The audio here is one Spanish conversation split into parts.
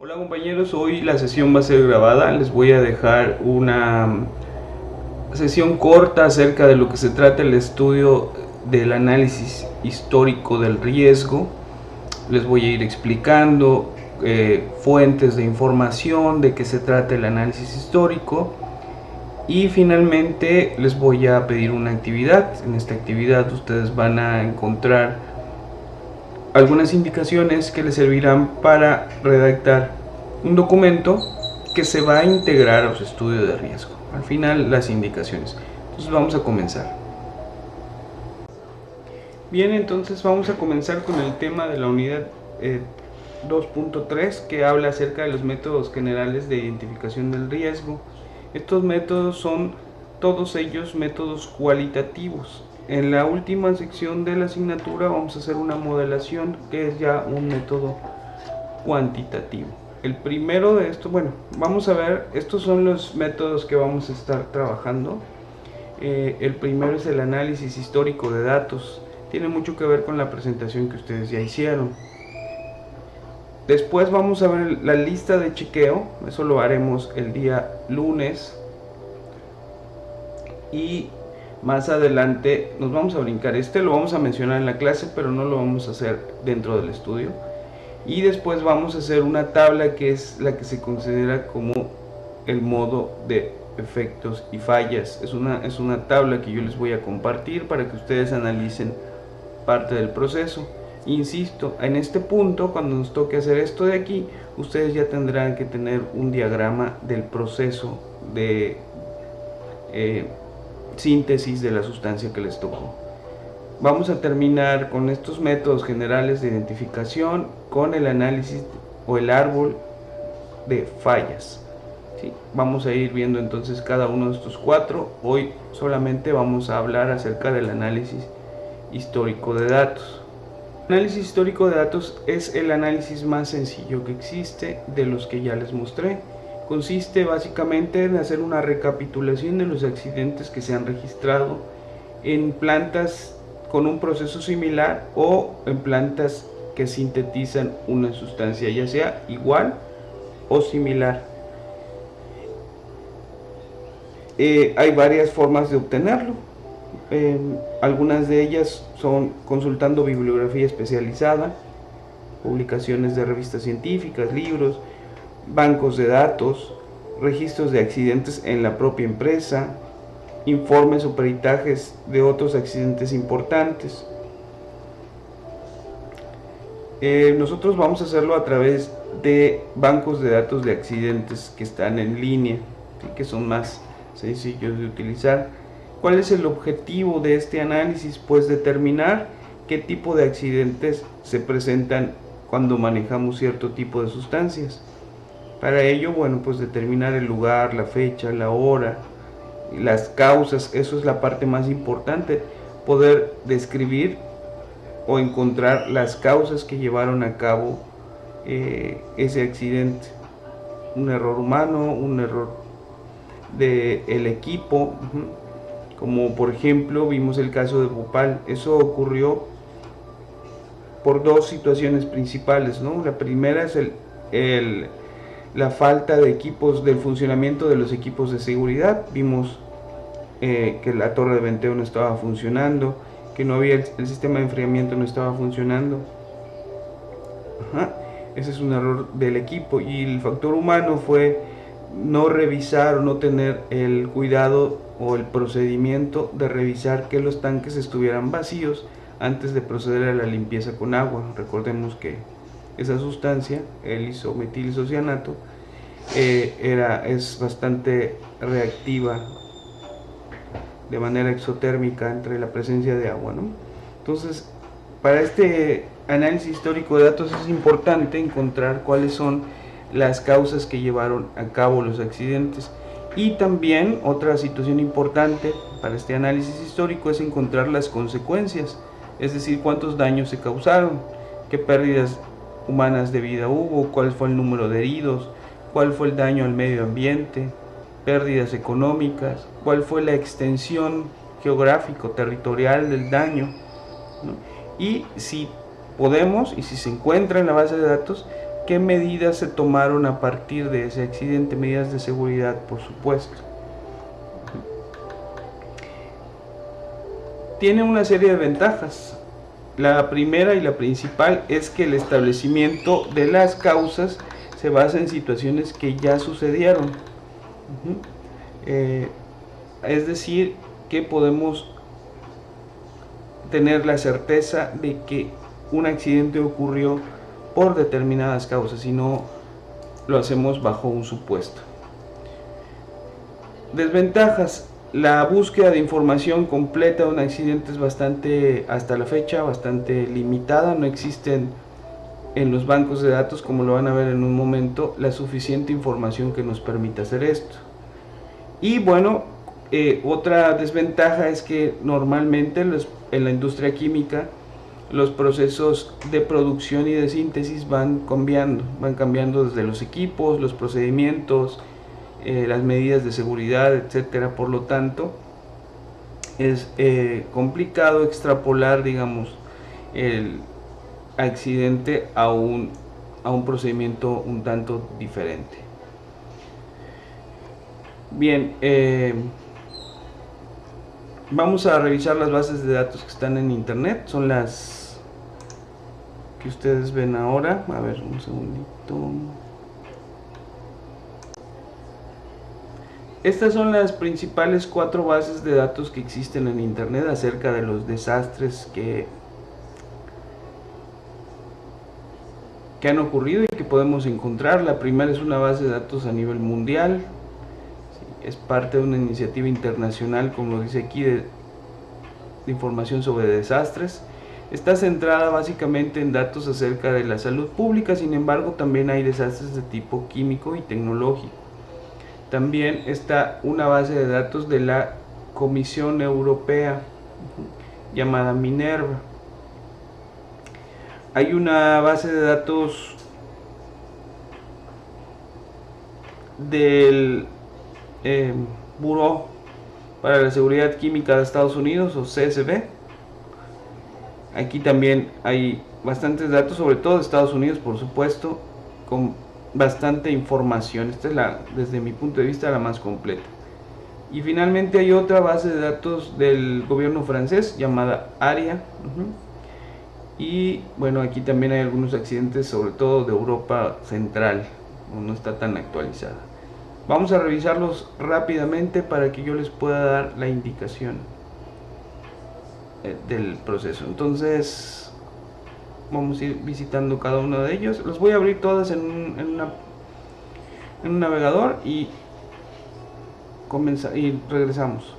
Hola compañeros, hoy la sesión va a ser grabada. Les voy a dejar una sesión corta acerca de lo que se trata el estudio del análisis histórico del riesgo. Les voy a ir explicando fuentes de información, de qué se trata el análisis histórico, y finalmente les voy a pedir una actividad. En esta actividad ustedes van a encontrar algunas indicaciones que les servirán para redactar un documento que se va a integrar a su estudio de riesgo. Al final, las indicaciones. Entonces vamos a comenzar. Bien, entonces vamos a comenzar con el tema de la unidad 2.3, que habla acerca de los métodos generales de identificación del riesgo. Estos métodos son todos ellos métodos cualitativos. En la última sección de la asignatura vamos a hacer una modelación, que es ya un método cuantitativo. El primero de estos, bueno, vamos a ver, estos son los métodos que vamos a estar trabajando. El primero es el análisis histórico de datos. Tiene mucho que ver con la presentación que ustedes ya hicieron. Después vamos a ver la lista de chequeo. Eso lo haremos el día lunes. Y más adelante nos vamos a brincar. Lo vamos a mencionar en la clase, pero no lo vamos a hacer dentro del estudio. Y después vamos a hacer una tabla que es la que se considera como el modo de efectos y fallas. Es una tabla que yo les voy a compartir para que ustedes analicen parte del proceso. Insisto, en este punto, cuando nos toque hacer esto de aquí, ustedes ya tendrán que tener un diagrama del proceso de síntesis de la sustancia que les tocó. Vamos a terminar con estos métodos generales de identificación con el análisis o el árbol de fallas. ¿Sí? Vamos a ir viendo entonces cada uno de estos cuatro. Hoy solamente vamos a hablar acerca del análisis histórico de datos. El análisis histórico de datos es el análisis más sencillo que existe de los que ya les mostré. Consiste básicamente en hacer una recapitulación de los accidentes que se han registrado en plantas con un proceso similar o en plantas que sintetizan una sustancia, ya sea igual o similar. Hay varias formas de obtenerlo. Algunas de ellas son consultando bibliografía especializada, publicaciones de revistas científicas, libros, bancos de datos, registros de accidentes en la propia empresa, informes o peritajes de otros accidentes importantes. Nosotros vamos a hacerlo a través de bancos de datos de accidentes que están en línea, ¿sí? Que son más sencillos de utilizar. ¿Cuál es el objetivo de este análisis? Pues determinar qué tipo de accidentes se presentan cuando manejamos cierto tipo de sustancias. Para ello, bueno, pues determinar el lugar, la fecha, la hora, las causas. Eso es la parte más importante, poder describir o encontrar las causas que llevaron a cabo ese accidente. Un error humano, un error del equipo, como por ejemplo vimos el caso de Bhopal. Eso ocurrió por dos situaciones principales, ¿no? La primera es la falta de equipos, del funcionamiento de los equipos de seguridad. Vimos que la torre de venteo no estaba funcionando, que no había el sistema de enfriamiento, no estaba funcionando. Ese es un error del equipo. Y el factor humano fue no revisar o no tener el cuidado o el procedimiento de revisar que los tanques estuvieran vacíos antes de proceder a la limpieza con agua. Recordemos que esa sustancia, el isometilizocianato, es bastante reactiva de manera exotérmica entre la presencia de agua, ¿no? Entonces, para este análisis histórico de datos es importante encontrar cuáles son las causas que llevaron a cabo los accidentes. Y también otra situación importante para este análisis histórico es encontrar las consecuencias, es decir, cuántos daños se causaron, qué pérdidas humanas de vida hubo, cuál fue el número de heridos, cuál fue el daño al medio ambiente, pérdidas económicas, cuál fue la extensión geográfico territorial del daño, ¿no? Y si podemos, y si se encuentra en la base de datos, ¿Qué medidas se tomaron a partir de ese accidente? Medidas de seguridad, por supuesto. Tiene una serie de ventajas. La primera y la principal es que el establecimiento de las causas se basa en situaciones que ya sucedieron. Es decir, que podemos tener la certeza de que un accidente ocurrió por determinadas causas y no lo hacemos bajo un supuesto. Desventajas. La búsqueda de información completa de un accidente es bastante, hasta la fecha, bastante limitada. No existen en los bancos de datos, como lo van a ver en un momento, la suficiente información que nos permita hacer esto. Y bueno, otra desventaja es que normalmente en la industria química los procesos de producción y de síntesis van cambiando desde los equipos, los procedimientos, las medidas de seguridad, etcétera. Por lo tanto, es complicado extrapolar, digamos, el accidente a un procedimiento un tanto diferente. Bien, vamos a revisar las bases de datos que están en internet. Son las que ustedes ven ahora. A ver, un segundito. Estas son las principales 4 bases de datos que existen en internet acerca de los desastres que han ocurrido y que podemos encontrar. La primera es una base de datos a nivel mundial. Es parte de una iniciativa internacional, como lo dice aquí, de información sobre desastres. Está centrada básicamente en datos acerca de la salud pública, sin embargo también hay desastres de tipo químico y tecnológico. También está una base de datos de la Comisión Europea llamada Minerva. Hay una base de datos del Buró para la Seguridad Química de Estados Unidos, o CSB. Aquí también hay bastantes datos, sobre todo de Estados Unidos, por supuesto, con bastante información. Esta es desde mi punto de vista, la más completa. Y finalmente hay otra base de datos del gobierno francés llamada ARIA. Y bueno, aquí también hay algunos accidentes, sobre todo de Europa Central, no está tan actualizada. Vamos a revisarlos rápidamente para que yo les pueda dar la indicación del proceso. Entonces vamos a ir visitando cada uno de ellos. Los voy a abrir todas en un navegador y regresamos.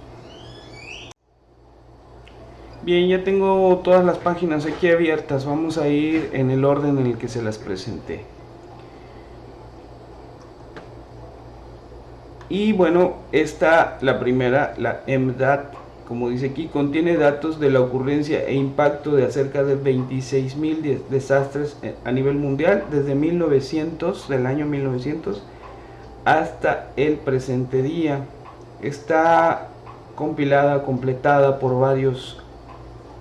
Bien, ya tengo todas las páginas aquí abiertas. Vamos a ir en el orden en el que se las presenté. Y bueno, la primera, la MDAT, como dice aquí, contiene datos de la ocurrencia e impacto de cerca de 26.000 desastres a nivel mundial desde del año 1900 hasta el presente día. Está completada por varios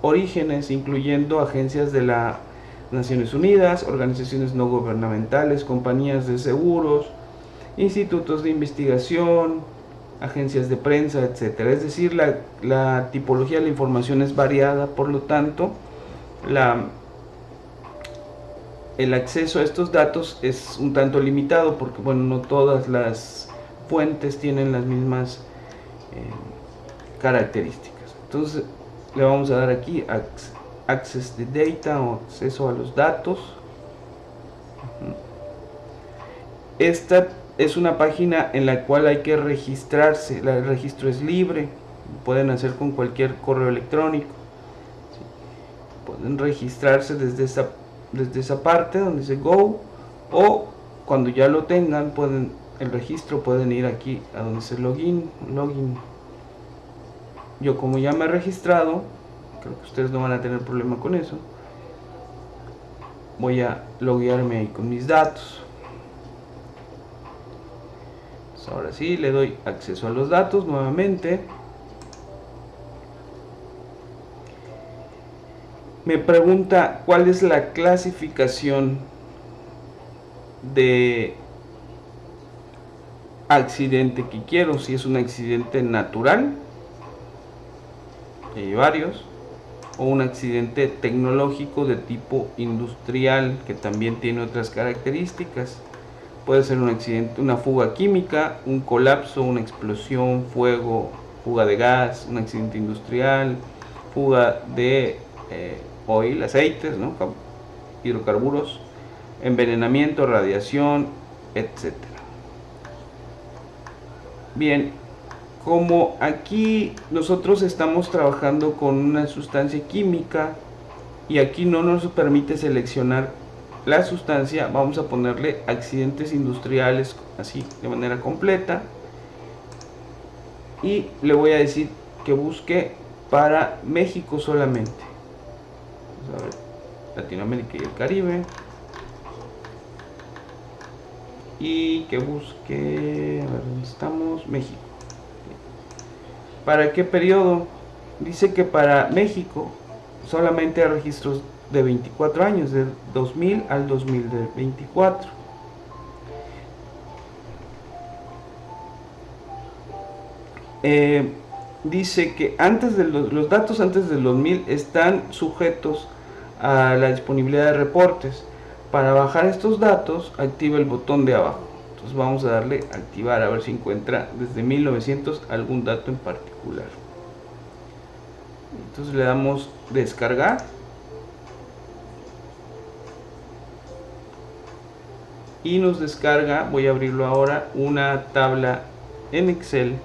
orígenes, incluyendo agencias de las Naciones Unidas, organizaciones no gubernamentales, compañías de seguros, institutos de investigación, agencias de prensa, etcétera. Es decir, la tipología de la información es variada, por lo tanto, el acceso a estos datos es un tanto limitado, porque bueno, no todas las fuentes tienen las mismas características. Entonces le vamos a dar aquí Access the Data, o acceso a los datos. Esta es una página en la cual hay que registrarse. El registro es libre, pueden hacer con cualquier correo electrónico. Pueden registrarse desde esa parte donde dice Go, o cuando ya lo tengan, el registro, pueden ir aquí a donde dice Login. Yo, como ya me he registrado, creo que ustedes no van a tener problema con eso. Voy a loguearme ahí con mis datos. Ahora sí, le doy acceso a los datos nuevamente. Me pregunta cuál es la clasificación de accidente que quiero, si es un accidente natural, hay varios, o un accidente tecnológico de tipo industrial que también tiene otras características. Puede ser un accidente, una fuga química, un colapso, una explosión, fuego, fuga de gas, un accidente industrial, fuga de oil, aceites, ¿no? Hidrocarburos, envenenamiento, radiación, etcétera. Bien, como aquí nosotros estamos trabajando con una sustancia química y aquí no nos permite seleccionar la sustancia, vamos a ponerle accidentes industriales así de manera completa y le voy a decir que busque para México solamente. Vamos a ver, Latinoamérica y el Caribe, y que busque, a ver dónde estamos, México. ¿Para qué periodo? Dice que para México solamente hay registros de 24 años, de 2000 al 2024. Dice que antes de los datos antes del 2000 están sujetos a la disponibilidad de reportes. Para bajar estos datos, activa el botón de abajo. Entonces vamos a darle a activar a ver si encuentra desde 1900 algún dato en particular. Entonces le damos descargar. Y nos descarga, voy a abrirlo ahora, una tabla en Excel.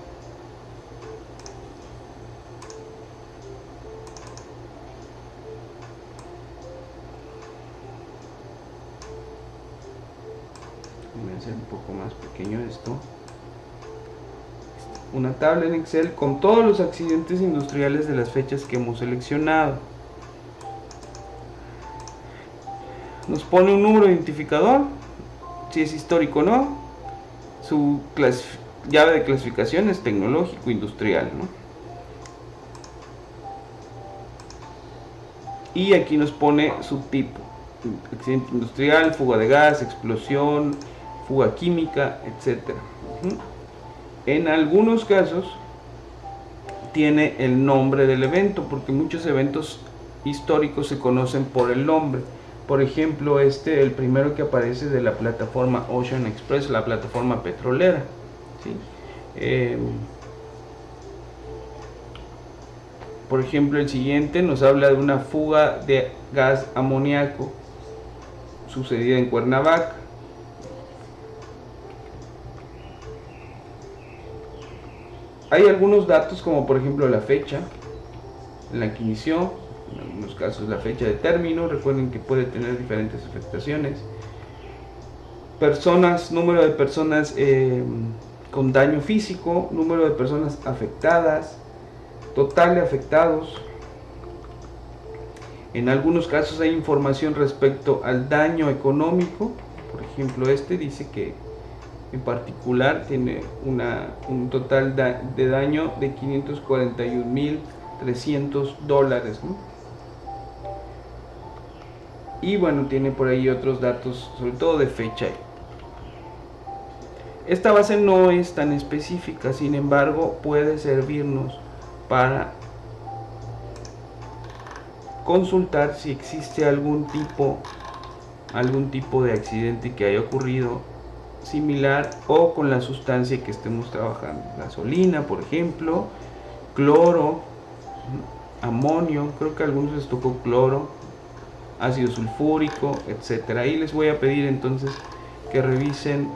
Voy a hacer un poco más pequeño esto. Una tabla en Excel con todos los accidentes industriales de las fechas que hemos seleccionado. Nos pone un número identificador, si es histórico o no. Su llave de clasificación es tecnológico industrial, ¿no? Y aquí nos pone su tipo: accidente industrial, fuga de gas, explosión, fuga química, etc. En algunos casos tiene el nombre del evento, porque muchos eventos históricos se conocen por el nombre. Por ejemplo, el primero que aparece de la plataforma Ocean Express, la plataforma petrolera, ¿sí? Por ejemplo, el siguiente nos habla de una fuga de gas amoníaco sucedida en Cuernavaca. Hay algunos datos, como por ejemplo la fecha en la que inició, en algunos casos la fecha de término. Recuerden que puede tener diferentes afectaciones. Personas, número de personas con daño físico, número de personas afectadas, total de afectados. En algunos casos hay información respecto al daño económico. Por ejemplo, dice que en particular tiene un total de daño de $541,300, ¿no? Y bueno, tiene por ahí otros datos, sobre todo de fecha. Esta base no es tan específica, sin embargo puede servirnos para consultar si existe algún tipo de accidente que haya ocurrido similar o con la sustancia que estemos trabajando. Gasolina, por ejemplo, cloro, amonio, creo que a algunos les tocó cloro, ácido sulfúrico, etcétera. Ahí les voy a pedir entonces que revisen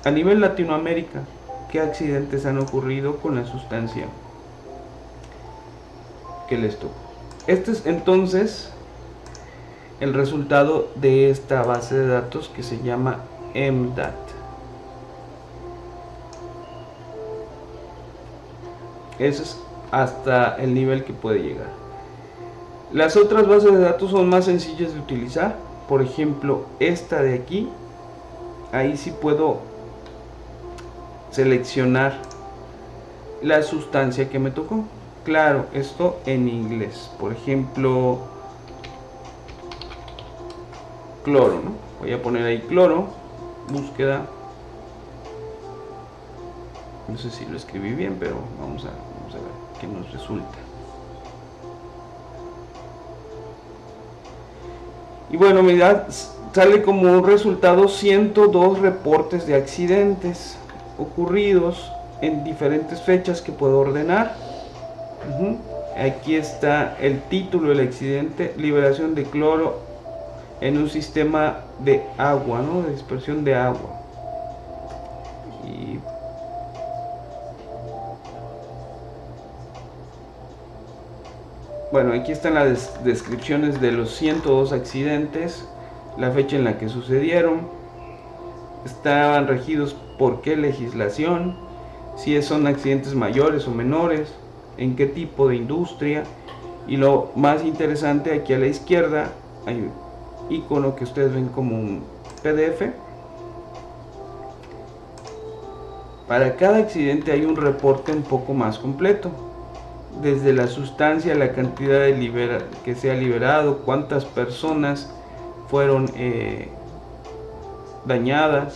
a nivel Latinoamérica qué accidentes han ocurrido con la sustancia que les tocó. Este es entonces el resultado de esta base de datos que se llama MDAT. Eso es hasta el nivel que puede llegar. Las otras bases de datos son más sencillas de utilizar. Por ejemplo, esta de aquí, ahí sí puedo seleccionar la sustancia que me tocó. Claro, esto en inglés. Por ejemplo, cloro, ¿no? Voy a poner ahí cloro búsqueda. No sé si lo escribí bien, pero vamos a ver qué nos resulta. Y bueno, mirad, sale como resultado 102 reportes de accidentes ocurridos en diferentes fechas que puedo ordenar. Aquí está el título del accidente: liberación de cloro en un sistema de agua, ¿no? De dispersión de agua. Y bueno, aquí están las descripciones de los 102 accidentes, la fecha en la que sucedieron, estaban regidos por qué legislación, si son accidentes mayores o menores, en qué tipo de industria. Y lo más interesante, aquí a la izquierda hay un icono que ustedes ven como un PDF. Para cada accidente hay un reporte un poco más completo, desde la sustancia, la cantidad de que se ha liberado, cuántas personas fueron dañadas,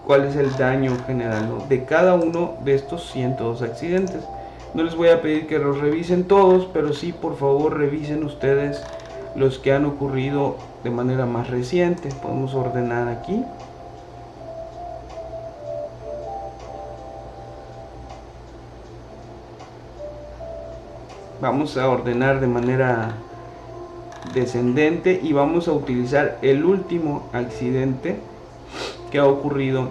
cuál es el daño general, ¿no?, de cada uno de estos 102 accidentes. No les voy a pedir que los revisen todos, pero sí, por favor, revisen ustedes los que han ocurrido de manera más reciente. Podemos ordenar aquí. Vamos a ordenar de manera descendente y vamos a utilizar el último accidente que ha ocurrido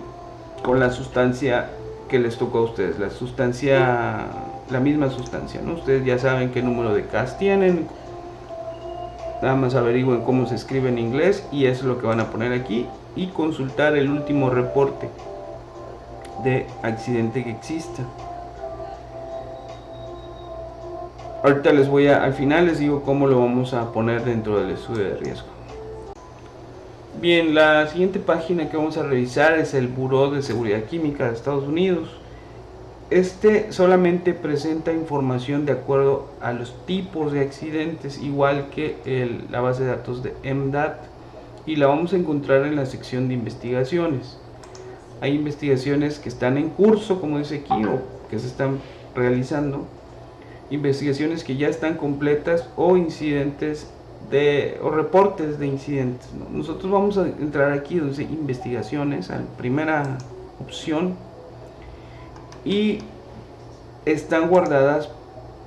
con la sustancia que les tocó a ustedes, la misma sustancia, ¿no? Ustedes ya saben qué número de CAS tienen, nada más averigüen cómo se escribe en inglés y eso es lo que van a poner aquí y consultar el último reporte de accidente que exista. Ahorita al final les digo cómo lo vamos a poner dentro del estudio de riesgo. Bien, la siguiente página que vamos a revisar es el Buró de Seguridad Química de Estados Unidos. Este solamente presenta información de acuerdo a los tipos de accidentes, igual que la base de datos de MDAT, y la vamos a encontrar en la sección de investigaciones. Hay investigaciones que están en curso, como dice aquí, o que se están realizando, investigaciones que ya están completas o incidentes o reportes de incidentes, ¿no? Nosotros vamos a entrar aquí donde dice investigaciones, a la primera opción, y están guardadas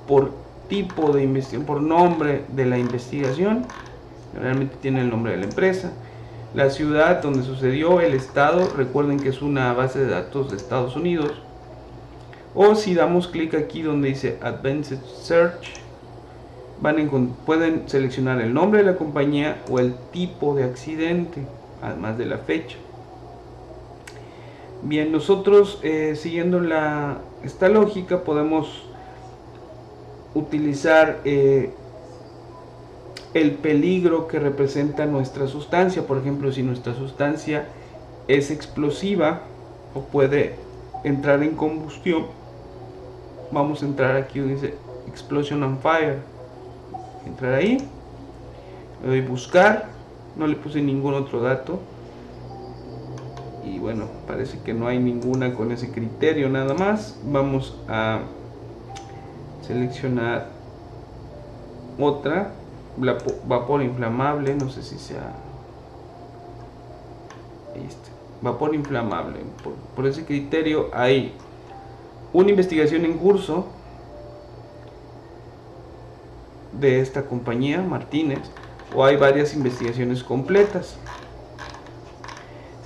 por tipo de investigación, por nombre de la investigación. Realmente tiene el nombre de la empresa, la ciudad donde sucedió, el estado. Recuerden que es una base de datos de Estados Unidos. O si damos clic aquí donde dice Advanced Search, pueden seleccionar el nombre de la compañía o el tipo de accidente, además de la fecha. Bien, nosotros siguiendo esta lógica podemos utilizar el peligro que representa nuestra sustancia. Por ejemplo, si nuestra sustancia es explosiva o puede entrar en combustión, vamos a entrar aquí donde dice Explosion and Fire, entrar ahí, le doy buscar, no le puse ningún otro dato y bueno, parece que no hay ninguna con ese criterio. Nada más vamos a seleccionar otra, vapor inflamable, no sé si sea vapor inflamable. Por ese criterio hay una investigación en curso de esta compañía Martínez, o hay varias investigaciones completas.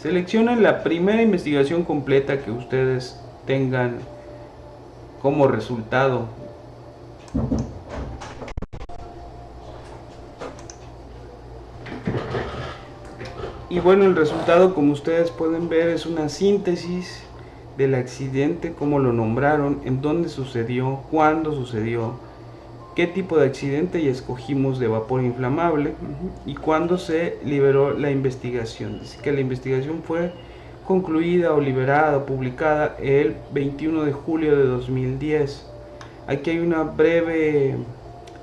Seleccionen la primera investigación completa que ustedes tengan como resultado. Y bueno, el resultado, como ustedes pueden ver, es una síntesis del accidente, cómo lo nombraron, en dónde sucedió, cuándo sucedió, qué tipo de accidente, y escogimos de vapor inflamable, y cuándo se liberó la investigación. Dice que la investigación fue concluida o liberada o publicada el 21 de julio de 2010. Aquí hay una breve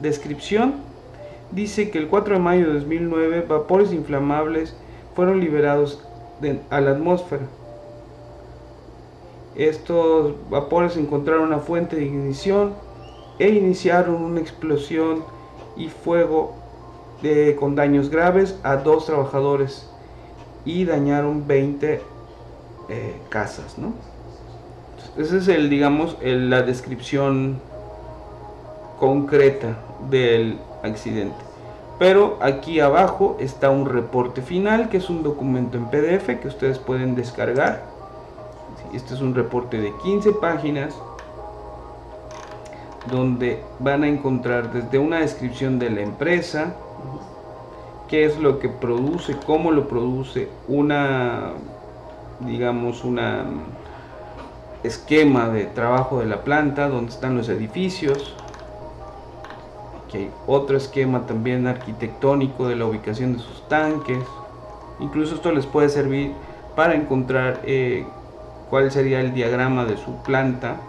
descripción. Dice que el 4 de mayo de 2009 vapores inflamables fueron liberados a la atmósfera. Estos vapores encontraron una fuente de ignición e iniciaron una explosión y fuego con daños graves a 2 trabajadores y dañaron 20 casas, ¿no? Esa es digamos, la descripción concreta del accidente. Pero aquí abajo está un reporte final, que es un documento en PDF que ustedes pueden descargar. Este es un reporte de 15 páginas donde van a encontrar desde una descripción de la empresa, qué es lo que produce, cómo lo produce, digamos, una esquema de trabajo de la planta, donde están los edificios. Aquí hay otro esquema también arquitectónico de la ubicación de sus tanques. Incluso esto les puede servir para encontrar cuál sería el diagrama de su planta,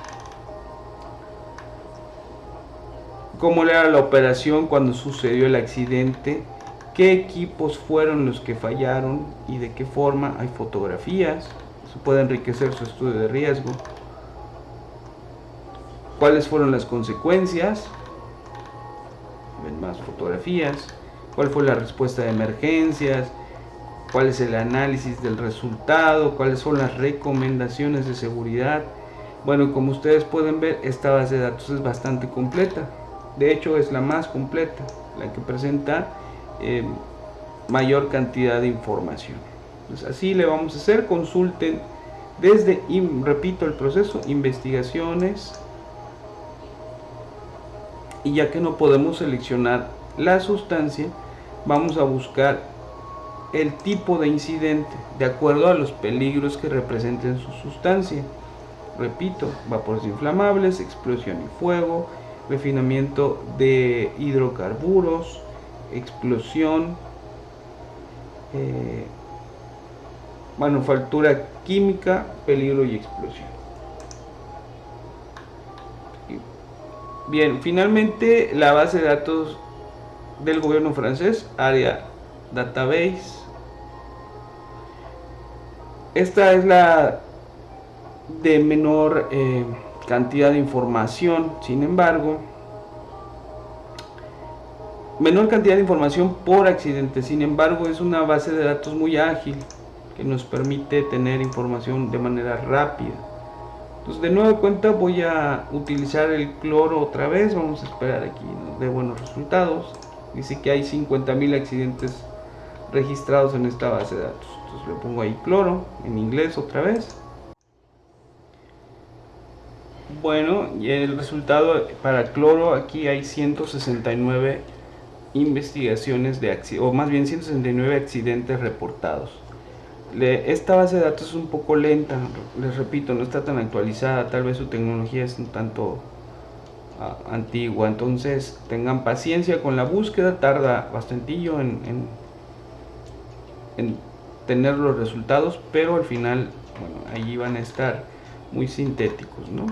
cómo era la operación cuando sucedió el accidente, qué equipos fueron los que fallaron y de qué forma. Hay fotografías, se puede enriquecer su estudio de riesgo, cuáles fueron las consecuencias, ven más fotografías, cuál fue la respuesta de emergencias, cuál es el análisis del resultado, cuáles son las recomendaciones de seguridad. Bueno, como ustedes pueden ver, esta base de datos es bastante completa. De hecho, es la más completa, la que presenta mayor cantidad de información. Pues así le vamos a hacer. Consulten desde, repito el proceso, investigaciones, y ya que no podemos seleccionar la sustancia, vamos a buscar el tipo de incidente de acuerdo a los peligros que representen su sustancia. Repito, vapores inflamables, explosión y fuego, refinamiento de hidrocarburos, explosión, manufactura química, peligro y explosión. Bien, finalmente la base de datos del gobierno francés, Area Database. Esta es la de menor cantidad de información, sin embargo, menor cantidad de información por accidente, sin embargo es una base de datos muy ágil que nos permite tener información de manera rápida. Entonces, de nueva cuenta voy a utilizar el cloro otra vez. Vamos a esperar aquí nos dé buenos resultados. Dice que hay 50.000 accidentes registrados en esta base de datos. Entonces le pongo ahí cloro en inglés otra vez. Bueno, y el resultado para cloro, aquí hay 169 investigaciones de accidentes, o más bien 169 accidentes reportados. Esta base de datos es un poco lenta, les repito, no está tan actualizada, tal vez su tecnología es un tanto antigua, entonces tengan paciencia con la búsqueda, tarda bastantillo en tener los resultados, pero al final, bueno, allí van a estar muy sintéticos, ¿no?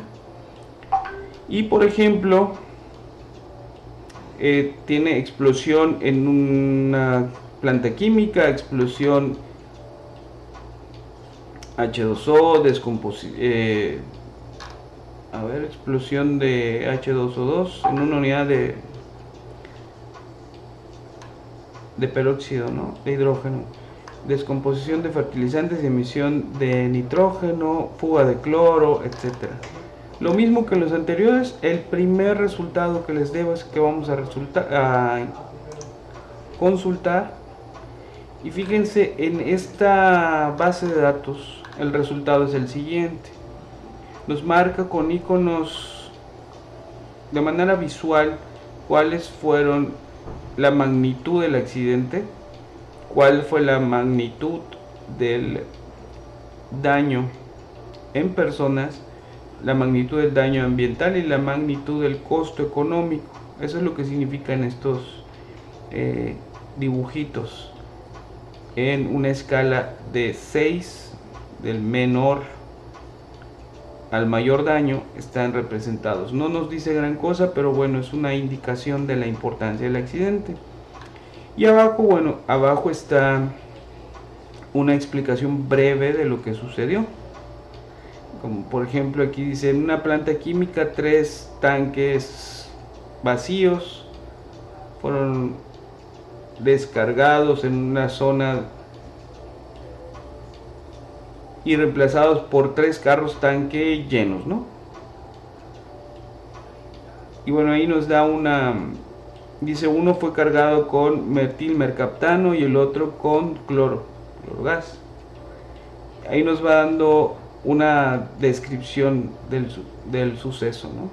Y por ejemplo, tiene explosión en una planta química, explosión H2O, explosión de H2O2 en una unidad de peróxido, ¿no?, de hidrógeno, descomposición de fertilizantes y emisión de nitrógeno, fuga de cloro, etcétera. Lo mismo que los anteriores, el primer resultado que les debo es que vamos a consultar, y fíjense en esta base de datos el resultado es el siguiente. Nos marca con iconos de manera visual cuáles fueron la magnitud del accidente, cuál fue la magnitud del daño en personas, la magnitud del daño ambiental y la magnitud del costo económico. Eso es lo que significan estos dibujitos en una escala de 6, del menor al mayor daño están representados. No nos dice gran cosa, pero bueno, es una indicación de la importancia del accidente. Y abajo, bueno, abajo está una explicación breve de lo que sucedió. Como por ejemplo aquí dice, en una planta química 3 tanques vacíos fueron descargados en una zona y reemplazados por 3 carros tanque llenos, ¿no? Y bueno, ahí nos da dice, uno fue cargado con metilmercaptano y el otro con clorogas. Ahí nos va dando una descripción del suceso, ¿no?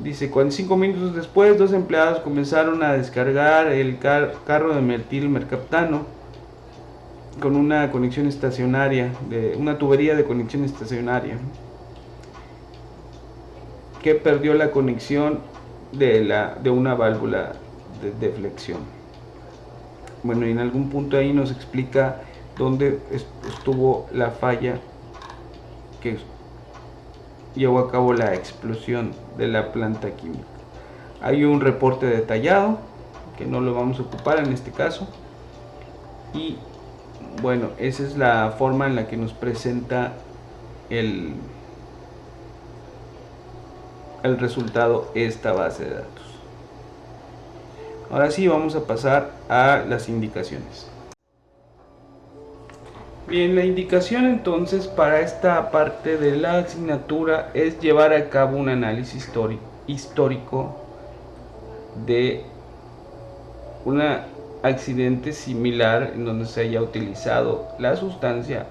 Dice, 45 minutos después, 2 empleados comenzaron a descargar el carro de metilmercaptano con una conexión estacionaria, una tubería de conexión estacionaria, que perdió la conexión de una válvula de deflexión. Bueno, y en algún punto ahí nos explica dónde estuvo la falla que llevó a cabo la explosión de la planta química. Hay un reporte detallado que no lo vamos a ocupar en este caso, y bueno, esa es la forma en la que nos presenta el resultado esta base de datos. Ahora sí, vamos a pasar a las indicaciones. Bien, la indicación entonces para esta parte de la asignatura es llevar a cabo un análisis histórico de un accidente similar en donde se haya utilizado la sustancia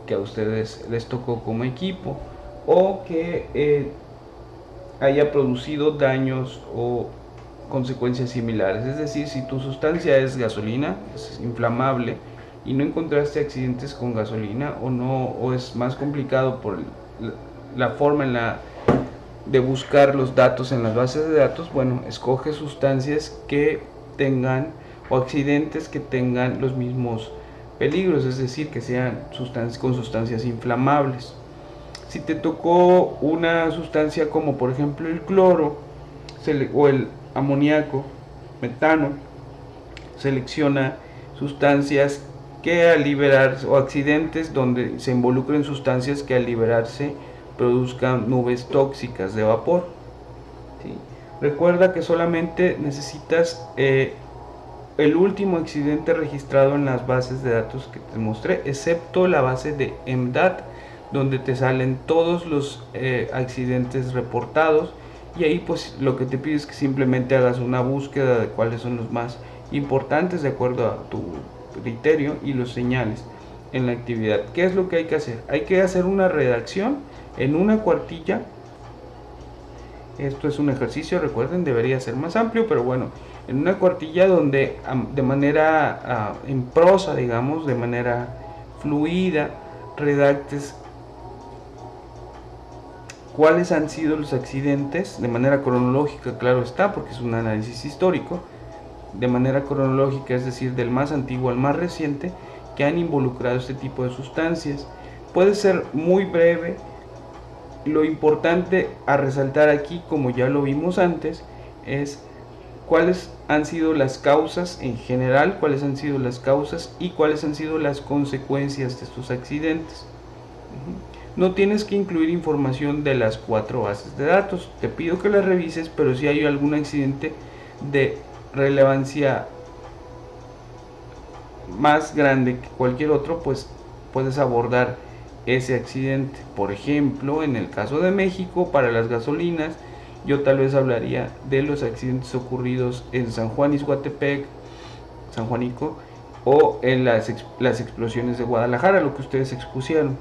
que a ustedes les tocó como equipo, o que haya producido daños o consecuencias similares. Es decir, si tu sustancia es gasolina, es inflamable, y no encontraste accidentes con gasolina, o es más complicado por la forma de buscar los datos en las bases de datos, bueno, escoge sustancias que tengan, o accidentes que tengan los mismos peligros, es decir, que sean con sustancias inflamables. Si te tocó una sustancia como por ejemplo el cloro o el amoníaco, metano, selecciona sustancias que al liberarse, o accidentes donde se involucren sustancias que al liberarse produzcan nubes tóxicas de vapor, ¿sí? Recuerda que solamente necesitas el último accidente registrado en las bases de datos que te mostré, excepto la base de EMDAT, donde te salen todos los accidentes reportados, y ahí pues lo que te pido es que simplemente hagas una búsqueda de cuáles son los más importantes de acuerdo a tu criterio y los señales en la actividad. ¿Qué es lo que hay que hacer? Hay que hacer una redacción en una cuartilla. Esto es un ejercicio, recuerden, debería ser más amplio, pero bueno, en una cuartilla donde de manera en prosa, digamos, de manera fluida, redactes cuáles han sido los accidentes, de manera cronológica, claro está, porque es un análisis histórico, de manera cronológica, es decir, del más antiguo al más reciente, que han involucrado este tipo de sustancias. Puede ser muy breve. Lo importante a resaltar aquí, como ya lo vimos antes, es cuáles han sido las causas en general, cuáles han sido las causas y cuáles han sido las consecuencias de estos accidentes. No tienes que incluir información de las 4 bases de datos, te pido que las revises, pero si hay algún accidente de relevancia más grande que cualquier otro, pues puedes abordar ese accidente. Por ejemplo, en el caso de México, para las gasolinas, yo tal vez hablaría de los accidentes ocurridos en San Juan Ixhuatepec, San Juanico, o en las explosiones de Guadalajara, lo que ustedes expusieron.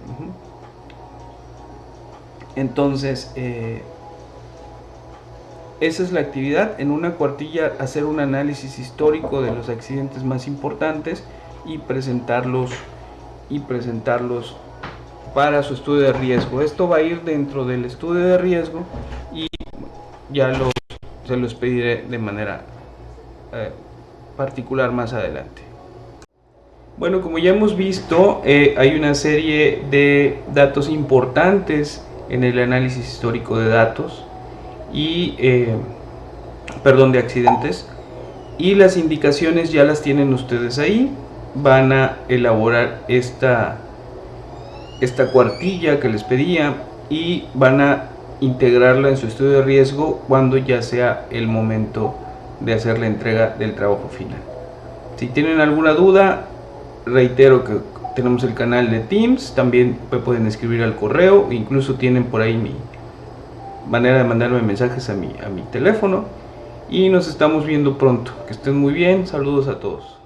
Entonces, esa es la actividad, en una cuartilla hacer un análisis histórico de los accidentes más importantes y presentarlos para su estudio de riesgo. Esto va a ir dentro del estudio de riesgo y ya se los pediré de manera particular más adelante. Bueno, como ya hemos visto, hay una serie de datos importantes en el análisis histórico de datos y de accidentes, y las indicaciones ya las tienen ustedes ahí. Van a elaborar esta cuartilla que les pedía y van a integrarla en su estudio de riesgo cuando ya sea el momento de hacer la entrega del trabajo final. Si tienen alguna duda, reitero que tenemos el canal de Teams, también me pueden escribir al correo, incluso tienen por ahí mi manera de mandarme mensajes a mi teléfono, y nos estamos viendo pronto. Que estén muy bien, saludos a todos.